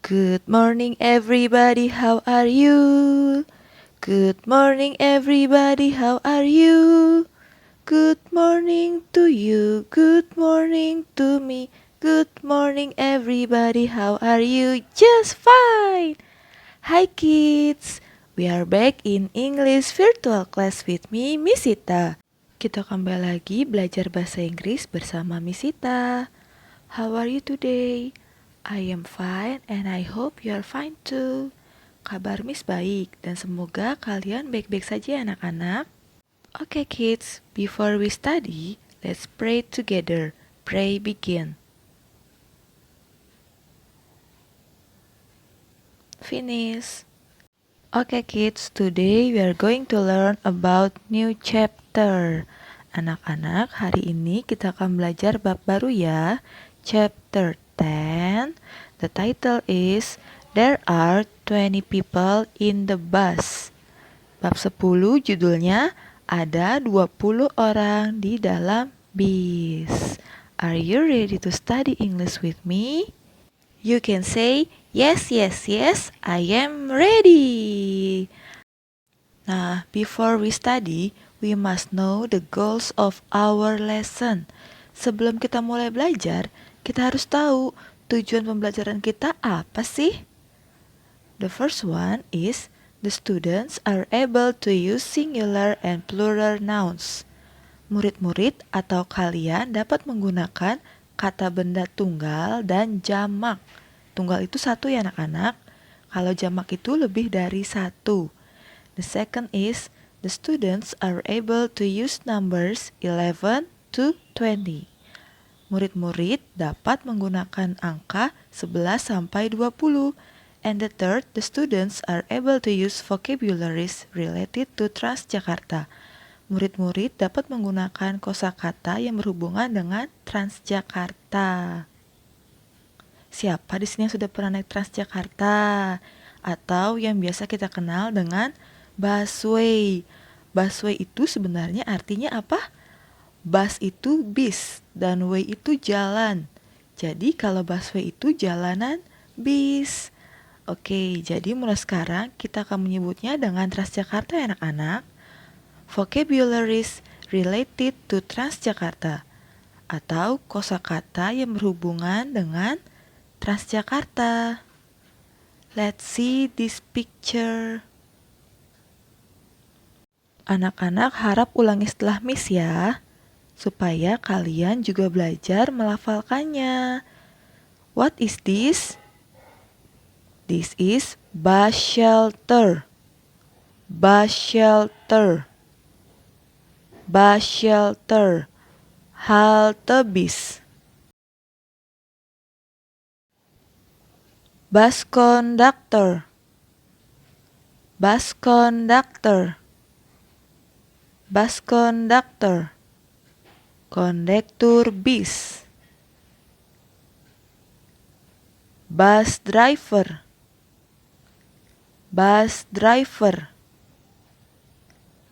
Good morning everybody, how are you? Good morning everybody, how are you? Good morning to you, good morning to me. Good morning everybody, how are you? Just fine! Hi kids, we are back in English virtual class with me, Miss Sita. Kita kembali lagi belajar bahasa Inggris bersama Miss Sita. How are you today? I am fine and I hope you are fine too. Kabar Miss baik dan semoga kalian baik-baik saja ya anak-anak. Okay kids, before we study, let's pray together. Pray begin. Finish. Okay kids, today we are going to learn about new chapter. Anak-anak, hari ini kita akan belajar bab baru ya. Chapter 10. The title is There are 20 people in the bus. Bab 10 judulnya ada 20 orang di dalam bis. Are you ready to study English with me? You can say, yes, yes, yes, I am ready. Nah, before we study, we must know the goals of our lesson. Sebelum kita mulai belajar, kita harus tahu tujuan pembelajaran kita apa sih? The first one is, the students are able to use singular and plural nouns. Murid-murid atau kalian dapat menggunakan kata benda tunggal dan jamak. Tunggal itu satu ya anak-anak. Kalau jamak itu lebih dari satu. The second is, the students are able to use numbers 11 to 20. Murid-murid dapat menggunakan angka 11 sampai 20. And the third, the students are able to use vocabularies related to Transjakarta. Murid-murid dapat menggunakan kosakata yang berhubungan dengan Transjakarta. Siapa di sini yang sudah pernah naik Transjakarta? Atau yang biasa kita kenal dengan busway. Busway itu sebenarnya artinya apa? Bus itu bis dan way itu jalan. Jadi kalau busway itu jalanan bis. Oke, jadi mulai sekarang kita akan menyebutnya dengan Transjakarta ya anak-anak. Vocabularies related to Transjakarta atau kosakata yang berhubungan dengan Transjakarta. Let's see this picture. Anak-anak harap ulangi setelah Miss ya, supaya kalian juga belajar melafalkannya. What is this? This is bus shelter. Bus shelter. Bus shelter. Halte bis. Bus conductor. Bus conductor. Bus conductor. Kondektur bis. Bus driver. Bus driver.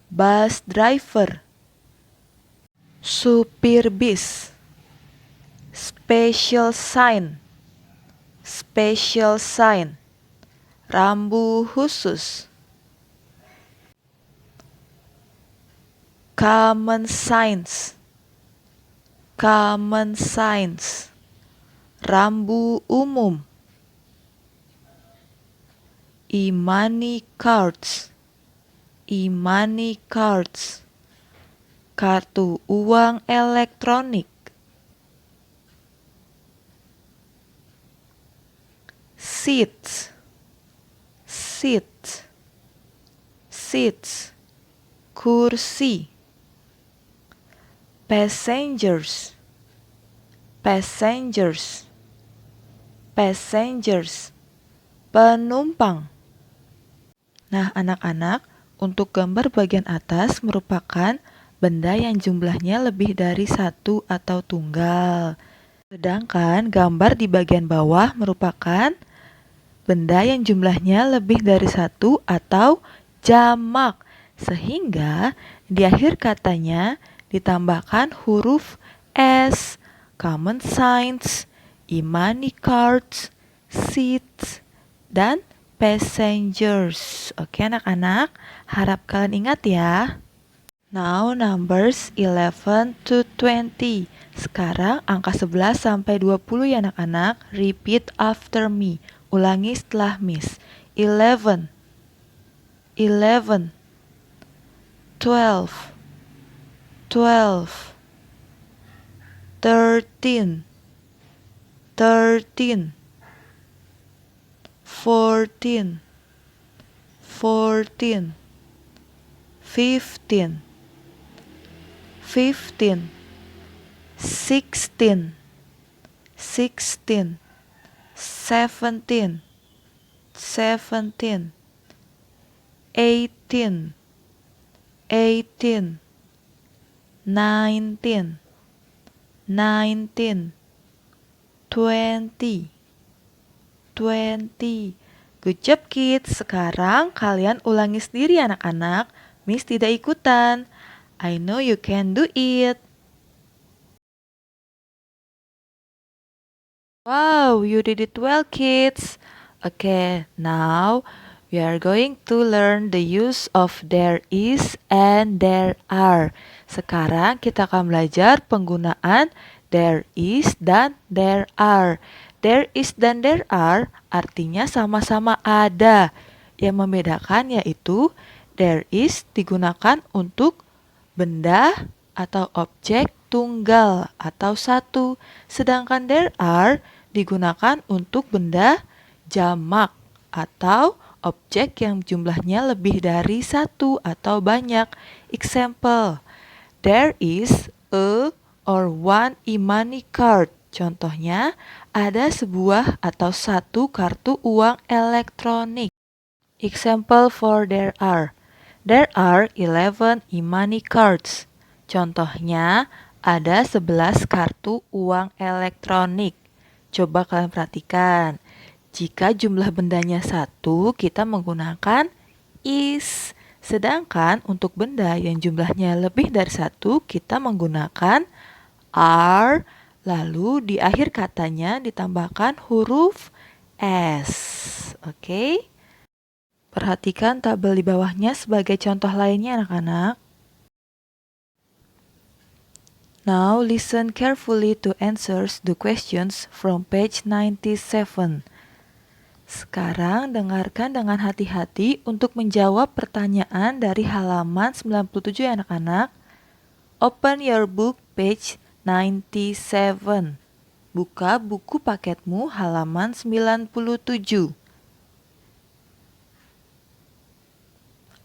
Bus driver. Supir bis. Special sign. Special sign. Rambu khusus. Common signs. Common signs. Rambu umum. E-money cards. E-money cards. Kartu uang elektronik. Seats. Seats. Seats. Kursi. Passengers. Passengers. Passengers. Penumpang. Nah, anak-anak, untuk gambar bagian atas merupakan benda yang jumlahnya lebih dari satu atau tunggal. Sedangkan gambar di bagian bawah merupakan benda yang jumlahnya lebih dari satu atau jamak. Sehingga di akhir katanya ditambahkan huruf S, common signs, e-money cards, seats, dan passengers. Oke anak-anak, harap kalian ingat ya. Now numbers 11 to 20. Sekarang angka 11 sampai 20 ya anak-anak. Repeat after me. Ulangi setelah Miss. 11, 11, 12, 12, 13, 13, 14, 14, 15, 15, 16, 16, 17, 17, 18, 18, 19, 19, 20, 20. Good job kids. Sekarang kalian ulangi sendiri anak-anak. Miss tidak ikutan. I know you can do it. Wow, you did it well kids. Okay, now we are going to learn the use of there is and there are. Sekarang kita akan belajar penggunaan there is dan there are. There is dan there are artinya sama-sama ada. Yang membedakan yaitu there is digunakan untuk benda atau objek tunggal atau satu, sedangkan there are digunakan untuk benda jamak atau objek yang jumlahnya lebih dari satu atau banyak. Example, there is a or one e-money card. Contohnya, ada sebuah atau satu kartu uang elektronik. Example for there are 11 e-money cards. Contohnya, ada 11 kartu uang elektronik. Coba kalian perhatikan. Jika jumlah bendanya satu, kita menggunakan is. Sedangkan untuk benda yang jumlahnya lebih dari satu, kita menggunakan are. Lalu di akhir katanya ditambahkan huruf s. Oke? Perhatikan tabel di bawahnya sebagai contoh lainnya anak-anak. Now listen carefully to answers the questions from page 97. Sekarang dengarkan dengan hati-hati untuk menjawab pertanyaan dari halaman 97 ya anak-anak. Open your book page 97. Buka buku paketmu halaman 97.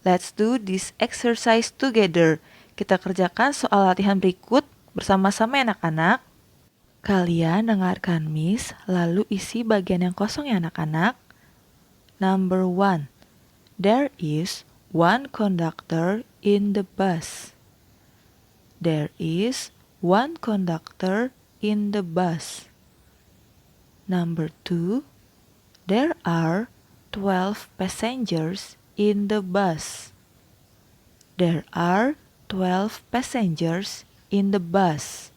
Let's do this exercise together. Kita kerjakan soal latihan berikut bersama-sama ya anak-anak. Kalian dengarkan Miss, lalu isi bagian yang kosong ya anak-anak. Number 1. There is one conductor in the bus. There is one conductor in the bus. Number 2. There are 12 passengers in the bus. There are 12 passengers in the bus.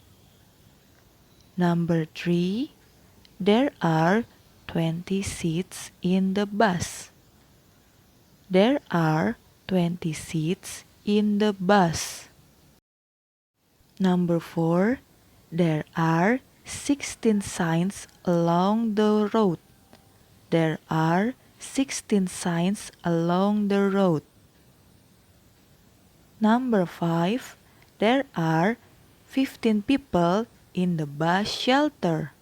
Number 3. There are 20 seats in the bus. There are 20 seats in the bus. Number 4. There are 16 signs along the road. There are 16 signs along the road. Number 5. There are 15 people in the bus shelter.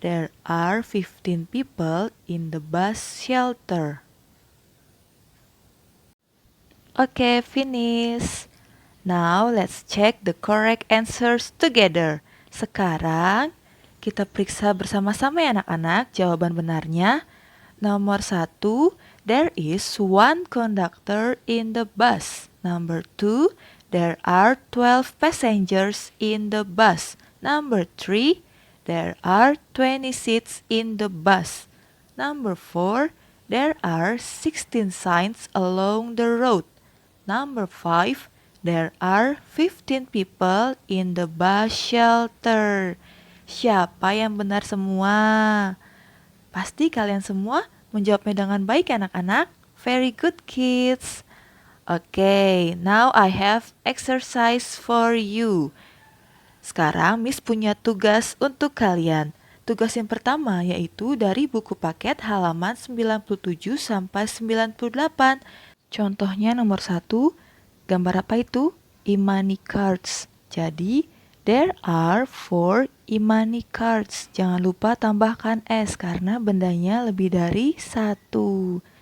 There are 15 people in the bus shelter. Okay, finish. Now let's check the correct answers together. Sekarang kita periksa bersama-sama ya anak-anak jawaban benarnya. Nomor 1, there is one conductor in the bus. Number 2, there are 12 passengers in the bus. Number 3, there are 20 seats in the bus. Number 4, there are 16 signs along the road. Number 5, there are 15 people in the bus shelter. Siapa yang benar semua? Pasti kalian semua Menjawabnya dengan baik ya anak-anak. Very good kids. Okay, now I have exercise for you. Sekarang Miss punya tugas untuk kalian. Tugas yang pertama yaitu dari buku paket halaman 97 sampai 98. Contohnya nomor 1, gambar apa itu? Imani cards. Jadi, there are 4 Imani cards. Jangan lupa tambahkan S karena bendanya lebih dari 1.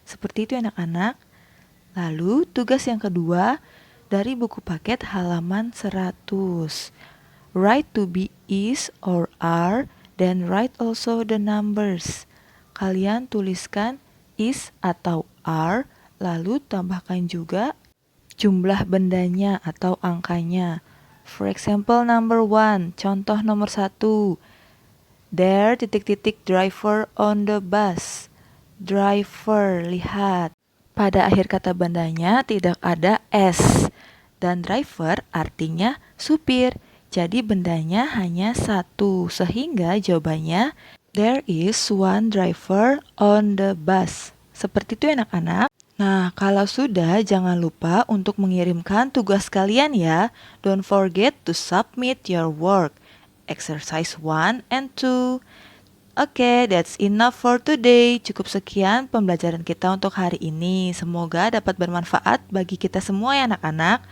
Seperti itu anak-anak. Lalu, tugas yang kedua dari buku paket halaman 100. Write to be is or are, then write also the numbers. Kalian tuliskan is atau are, lalu tambahkan juga jumlah bendanya atau angkanya. For example, number 1, contoh nomor 1. There titik-titik driver on the bus. Driver, lihat. Pada akhir kata bendanya tidak ada S. Dan driver artinya supir. Jadi bendanya hanya satu. Sehingga jawabannya, there is one driver on the bus. Seperti itu anak-anak. Nah, kalau sudah, jangan lupa untuk mengirimkan tugas kalian ya. Don't forget to submit your work. Exercise 1 and 2. Oke, that's enough for today. Cukup sekian pembelajaran kita untuk hari ini. Semoga dapat bermanfaat bagi kita semua ya anak-anak.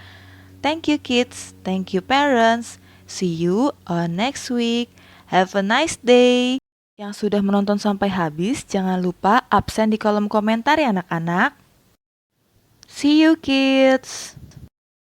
Thank you kids, thank you parents. See you on next week. Have a nice day. Yang sudah menonton sampai habis, jangan lupa absen di kolom komentar ya anak-anak. See you kids!